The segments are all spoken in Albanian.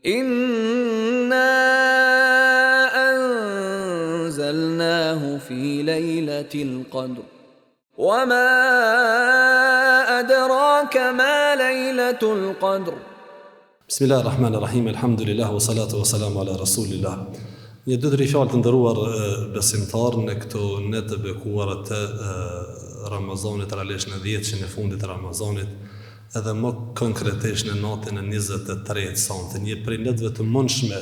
Inna anzalnahu fi lejlatil qadr wa ma adraka ma lejlatul qadr. Bismillahirrahmanirrahim, alhamdulillah, wa salatu wa salamu ala rasulillah. Një dy tre fjalë të nderuar besimtar në këto netë bekuara të Ramazanit, realisht në 10 që në fundit të Ramazanit, edhe më konkretisht në natën e 23 santë, një prej netëve të mundshme,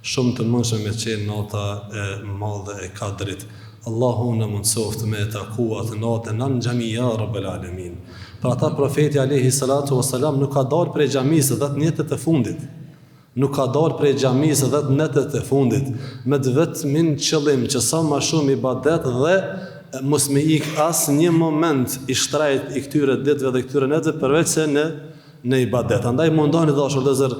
shumë të mundshme me qenë nata e madhe e Kadrit. Allahu na mundsoft me takuat natën në xhamia Rabbul Alamin. Për ata profeti alayhi salatu wassalam nuk ka dalë prej xhamisë 10 netët e fundit. Nuk ka dalë prej xhamisë 10 netët e fundit me vetëm qëllim që sa më shumë ibadet dhe mos me ik as një moment i shtrajt i këtyre ditëve dhe këtyre netëve përveç se në ibadet. Andaj mundoni dashur vëllezër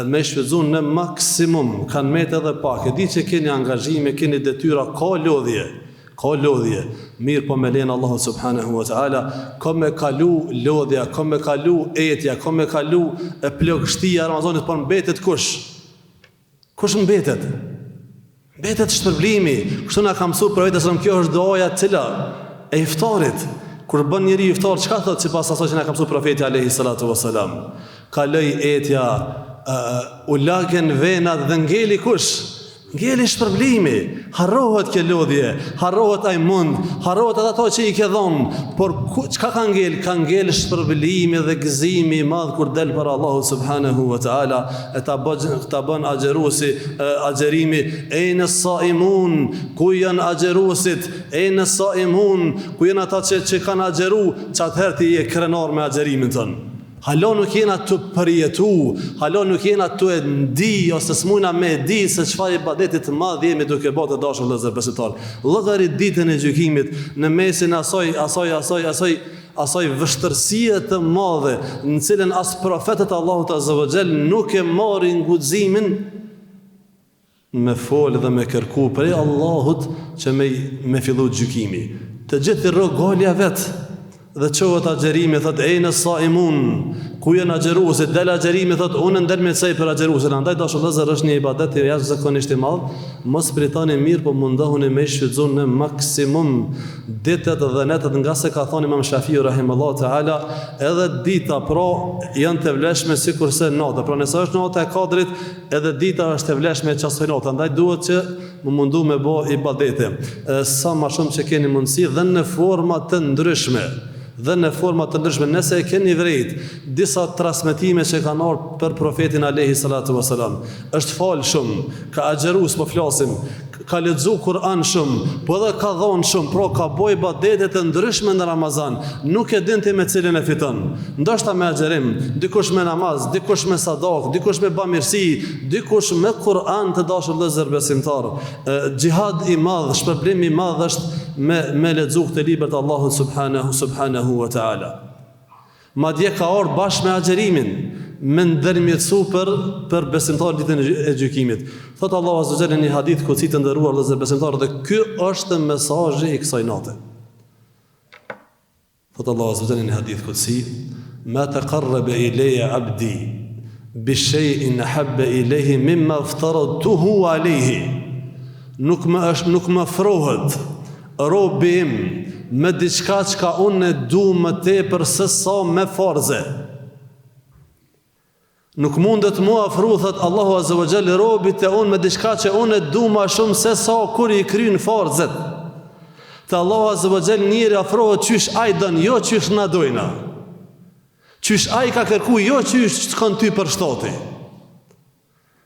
me shfrytzuar në maksimum, kanë met edhe pak. E di që keni angazhime, keni detyra, ka lodhje. Mirë po me lenë Allahu subhanahu wa ta'ala, ka me kalu lodhja, ka me kalu etja, ka me kalu plagështia e Ramazanit, por mbetet kush? Kush mbetet? Mbetet shpërblimi. Kështu na ka mësuar profeti, kjo është doja cila e iftarit. Kur bën njëri iftar, çka thot sipas asaj që na ka mësuar profeti alayhi salatu wassalam? Kaloi etja, u lagen venat dhe ngeli kush? Ngeli shpërblimi, harrohet kjo lodhje, harrohet ai mund, harrohet ato që i ke dhënë, por çka ka ngel? Ka ngel shpërblimi dhe gëzimi i madh kur del para Allahu subhanahu wa taala, e ta bën agjeruesi agjerimi, ejnë saimun, ku janë agjeruesit, ejnë saimun, ku janë ata që kanë agjeru, çatëherë ti je krenar me agjerimin tën. Halo nuk jena të përjetu, halo nuk jena të e ndi, ose s'mujna me di se çfarë ibadetit të madh jemi duke bërë të dashur vëllezër besimtar. Llogarit ditën e gjykimit në mesin asaj vështërsie të madhe, në cilën as profetët Allahut azza wa xal nuk e marrin guximin me fol dhe me kërku prej Allahut që me fillu gjykimi. Të gjithë rrogolja vet. Dhe qohet agjerimi, thot, ejnë saimun, ku janë agjeruesit, del agjerimi, thot, unë ndel me sej për agjeruesin. Andaj dashur vëllezër është një ibadet i jashtëzakonisht i madh, mos pritani mirë, po mundohuni me shfrytzuar në maksimum ditët dhe netët, nga se ka thënë Imam Shafiu rahimahullahu taala, edhe dita pra janë të vlefshme sikurse nata. Pra nëse është nata e Kadrit, edhe dita është e vlefshme çasoj nata. Andaj duhet që më mundu me bë ibadete sa më shumë që keni mundësi dhe në forma të ndryshme. Nëse e keni vrejt disa transmetime që kanë ardhur për profetin alayhi salatu wasalam, është fal shumë, ka agjerues po flasim, ka lexu Kur'an shumë, po edhe ka dhënë shumë, pra ka bëj ibadete të ndryshme në Ramazan, nuk e din ti me cilin e fiton. Ndoshta me agjerim, dikush me namaz, dikush me sadak, dikush me bamirësi, dikush me Kur'an të dashur vëllezër besimtar. Xhihad i madh, shpërblim i madh është me lexu këtë libër të Allahut subhanahu wa ta'ala. Madje ka ardhur bashkë me agjerimin, me ndërmjetësu për besimtar ditën e gjykimit. Thot Allahu azza wa jalla në një hadith kutsi të nderuar vëllezër besimtar, dhe ky është mesazhi i kësaj nate. Thot Allahu azza wa jalla në hadith kutsi, ma taqarraba ilayya 'abdi bi shay'in habba ilayhi mimma aftaradtuhu alayhi. Nuk më afrohet robi im me diçka që unë du më tepër se sa me farze. Nuk mundet mua afru, thot Allahu azza wa jalla, robit e unë me diçka që unë du më shumë se sa kur i kryen farzet. Te Allahu azza wa jalla njëri afrohet qysh ai don, jo qysh na dojna. Qysh ai ka kërku, jo qysh s'kan ty për shtati.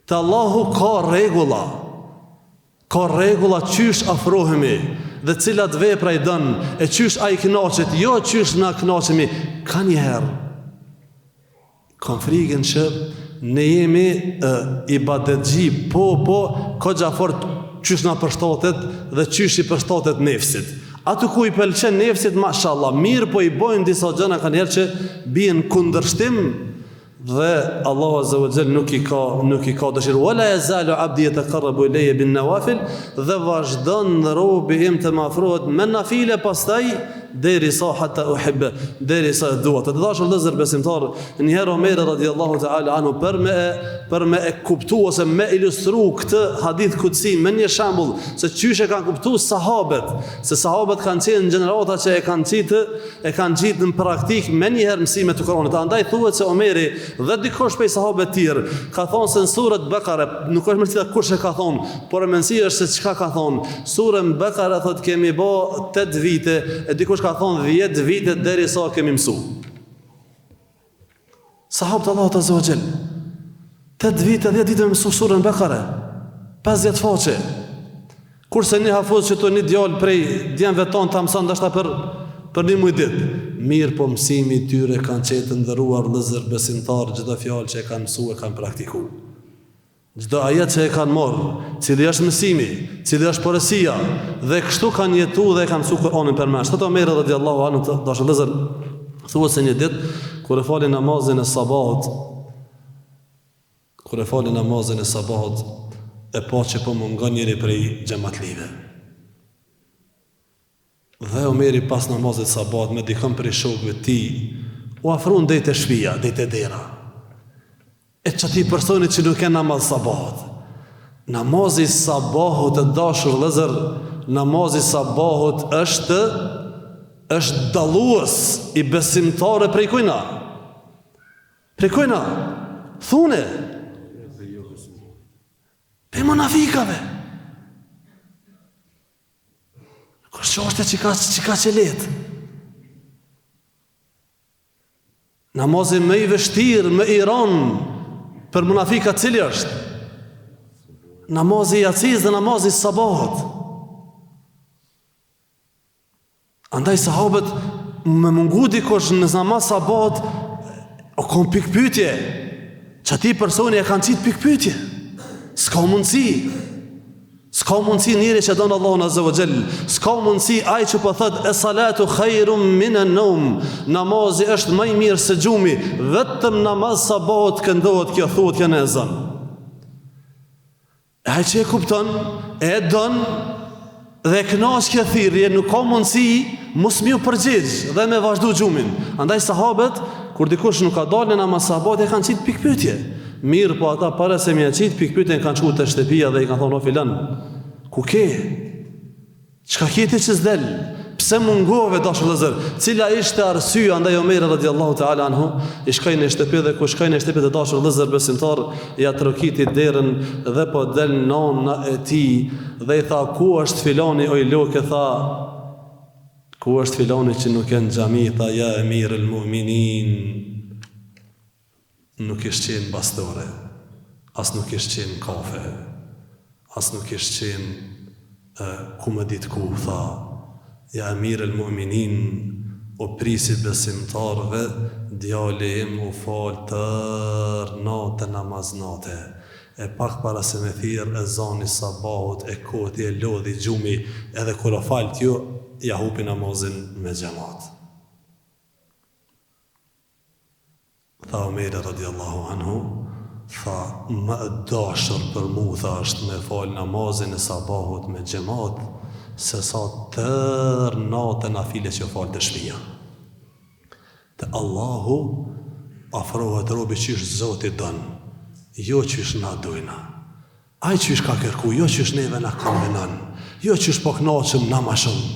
Te Allahu ka rregulla qysh afrohemi dhe cilat vepra i dën, e qysh ai kënaqet, jo qysh na kënaqemi. Ka njëherë kam frikën që ne jemi ibadetxhi, po koxha fort qysh na përshtatet dhe qysh i përshtatet nefsit. Aty ku i pëlqen nefsit, mashallah, mirë, po i bojnë disa gjëra kanë herë që bien kundërshtim dhe Allahu azza wa jall nuk i ka dëshirë. Wala yazalu abdi yataqarrabu bin nawafil, dhe vazhdon robi im të më afrohet me nafile, pastaj derisa hatta uhibbe, derisa e dua. Të dashur vëllezër besimtar, një herë Omeri radhiyallahu ta'ala anhu për me e kuptu ose me ilustru këtë hadith kutsi me një shembull se çysh e kanë kuptuar sahabët, se sahabët kanë qenë gjenerata që e kanë gjitë në praktik me një herë mësimet e Kuranit. Andaj thuhet se Omeri dhe dikush prej sahabëve të tjerë ka thonë se në surën Bekare, nuk është më se kush e ka thonë, por e mendësia është se çka ka thonë. Surën Bekare thotë kemi bë 8 vite, e dikush ka thonë 10 vite derisa kemi mësu. Sahabët Allahu Azza wa Jall 8 vite, 10 vite me mësu surën Bekare, 50 faqe. Kurse një hafuz që të një djallë prej djemve tonë të mëson dashta për një muj ditë. Mirë po mësimi tyre kanë qenë të ndëruar vëllezër besimtar, çdo fjalë që e kanë mësu e kanë praktikuar. Çdo ajet që e kanë marrë, cili është mësimi, cili është porosia, dhe kështu kanë jetuar dhe e kanë mësuar Kur'anin përmes. Thotë Omeri radhiyallahu anhu, dashur vëllezër, thuhet se një ditë kur e fali namazin e sabahut, e pa që po mungon njëri prej xhamatlive. Dhe Omeri pas namazit sabat me dikon prej shokëve ti u afrun dejt e shpia, dejt e dera. E që ti personi që nuk e namaz sabat. Namazi sabahut e dashur vëllezër, namazi sabahut është dallues i besimtare prej kujna. Prej kujna. Thune. Prej monafikave. Kështë është që ka që letë. Namazin më i vështirë, më i ranë për munafika cili është? Namazi i aciz dhe namazi i sabahut. Andaj sahabët me mungu dikosh në namaz sabahut o kon pikpytje. Që ati personi e kanë qitë pikpytje. S'ka mundësi njëri që donë Allahun Azza wa Jall. S'ka mundësi ai që po thot e salatu khairum minan nawm. Namazi është më i mirë se gjumi. Vetëm namaz sabahut këndohet kjo thuhet kjo në ezan. Ai që e kupton, e don dhe e kënaq kjo thirrje, nuk ka mundësi mos më u përgjigj dhe me vazhdu gjumin. Andaj sahabët kur dikush nuk ka dalë në namaz sabahut e kanë qitë pikpytje. Mirë po ata para se më qitë pikpytjen kanë qenë te shtëpia dhe i kanë thonë o filan, ku ke? Çka ke ti që s'del? Pse mungove dashur vëllezër? Cila ishte arsyeja? Andaj Omeri radhiyallahu ta'ala anhu i shkoi në shtëpi dhe ku shkoi në shtëpi të dashur vëllezër besimtar, ja trokiti derën dhe po del nona e tij dhe i tha ku është filani oj lokë, tha ku është filani që nuk e në xhami, tha ja emir el mu'minin. Nuk ishtë qenë bastore, as nuk ishtë qenë kafe, as nuk ishtë qenë ku më ditë ku, tha, ja emir el mu'minin, o prisi besimtarve, djali im u falë tër natë namaznate, e pak para se me thirë e zani sabahut, e koti e lodhi gjumi, edhe kur o falë tjo, ja hupi namazin me xhamat. Tha Omeri radhiyallahu anhu, tha më e dashur për mu, tha është me falë namazin e sabahut me xhamat, se sa tër natën nafile që falë të shtëpia. Te Allahu afrohet robi qysh Zoti don, jo qysh na dojna. Ai qysh ka kërku, jo qysh neve na konvenon, jo qysh po kënaqem na më shumë.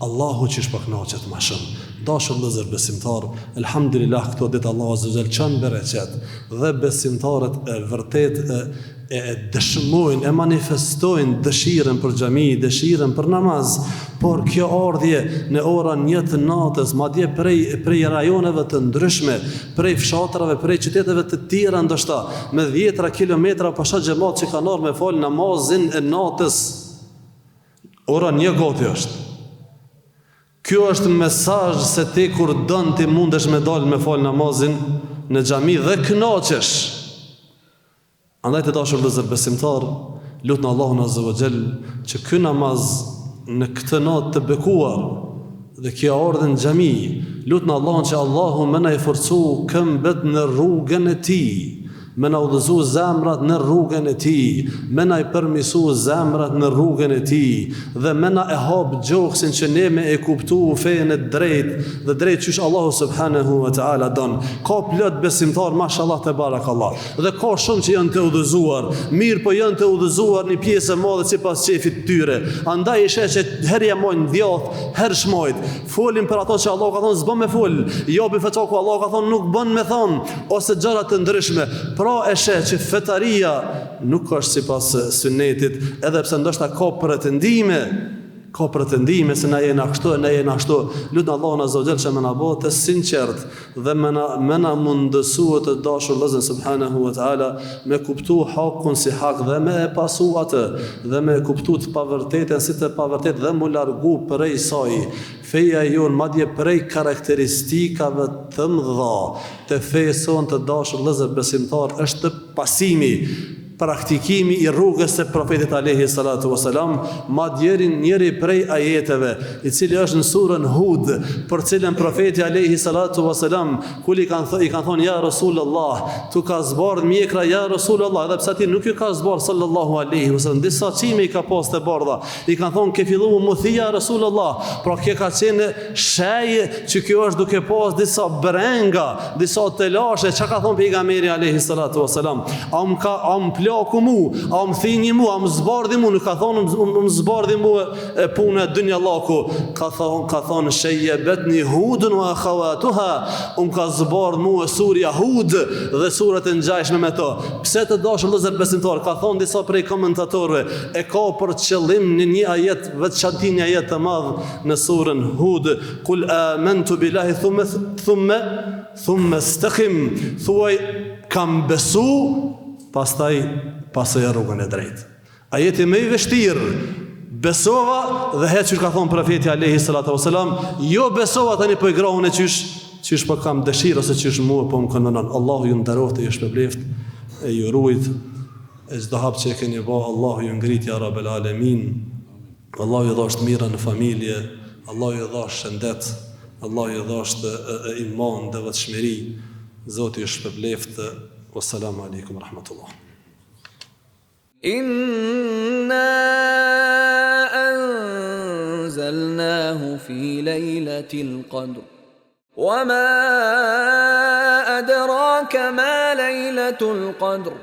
Allahu qysh po kënaqet më shumë. Dashur vëllezër besimtar, elhamdulillah këto ditë Allahu Azza wa Jall çon bereqet dhe besimtarët e vërtet e dëshmojnë, e manifestojnë dëshirën për xhami, dëshirën për namaz, por kjo ardhje në orën 1 të natës, madje prej rajoneve të ndryshme, prej fshatrave, prej qyteteve të tjera ndoshta, me 10 kilometra pasha xhamat që kanë ardhur me fal namazin e natës, ora 1 gati është. Kjo është mesazh se ti kur don ti mundesh me dalë me fal namazin në xhami dhe kënaqesh. Andaj të dashur vëllezër besimtar, lutni Allahun Azza wa Jall që ky namaz në këtë natë të bekuar dhe kjo ardhe në xhami, lutni Allahun që Allahu më na i forcu këmbët në rrugën e tij, me na udhëzu zemrat në rrugën e tij, me na I përmisu zemrat në rrugën e tij dhe me na e hap gjoksin që ne me e kuptu fenë e drejt dhe drejt qysh Allahu subhanahu wa taala don. Ka plot besimtar mashallah te barakallah dhe ka shumë që janë të udhëzuar, mirë po janë të udhëzuar një pjesë e madhe sipas çefit tyre. Andaj e sheh që herë jamojnë djath, herë shmojt. Folin për ato që Allah ka thonë s'bën me fol, japi fatva ku Allah ka thonë nuk bën me thon, ose gjëra të ndryshme. Pra e sheh që fetaria nuk është sipas sunetit, edhe pse ndoshta ka pretendime se na jena kështu, na jena ashtu. Lutem Allahun azza wa jall që më na bëhet të sinqert dhe më na mundësua të dashur Allahun subhanahu wa taala me kuptu hakun si hak dhe me e pasu atë dhe me kuptu të pavërtetën si të pavërtet dhe mu largu prej saj. Feja jon madje prej karakteristikave të mëdha të fejës sonë të dashur Allahun besimtar është pasimi, praktikimi I rrugës së profetit alayhi salatu wasalam, madje njëri prej ajeteve I cili është në surën Hud, për cilën profeti alayhi salatu wasalam kur I kanë thonë ja Rasulullah, tu ka zbardh mjekra ja Rasulullah, edhe pse ti nuk ju ka zbardh sallallahu alaihi wasallam, disa çime I ka pas të bardha, I kanë thonë ke filluar muthia Rasulullah, pra ke ka qenë shej që kjo është duke pas disa brenga, disa telashe, çka ka thonë pejgamberi alayhi salatu wasalam, plaku mu, a më thinji mu, a më zbardhi mu, nuk ka thonë më zbardhi mu e punë e dynja laku, ka thonë shejjebetni Hudun wa akhawatuha, ka zbardh mu e surja Hud dhe surat e ngjashme me to. Pse të dashur vëllezër besimtar, ka thonë disa prej komentatorëve, e ka për qëllim në një ajet, veçantë një ajet të madh në surën Hud, kul amantu billahi thumma istaqim, thuaj kam besu pastaj rrugën e drejtë. Ajeti më I vështirë, besova dhe heq që ka thonë profeti alayhi salatu wasalam, jo besova tani po I grahun e qysh po kam dëshirë ose qysh mua po më kondonon. Allahu ju nderoft e ju shpërbleft e ju ruajt e çdo hap që e keni bë, Allahu ju ngrit ja rabbel alamin. Allahu ju dhasht mira në familje, Allahu ju dhasht shëndet, Allahu ju dhasht iman dhe vetëshmëri. Zoti ju shpërbleft. Wassalamu alaikum wa rahmatullah. Inna anzalnahu fi laylatil qadr. Wa ma adraka ma laylatul qadr.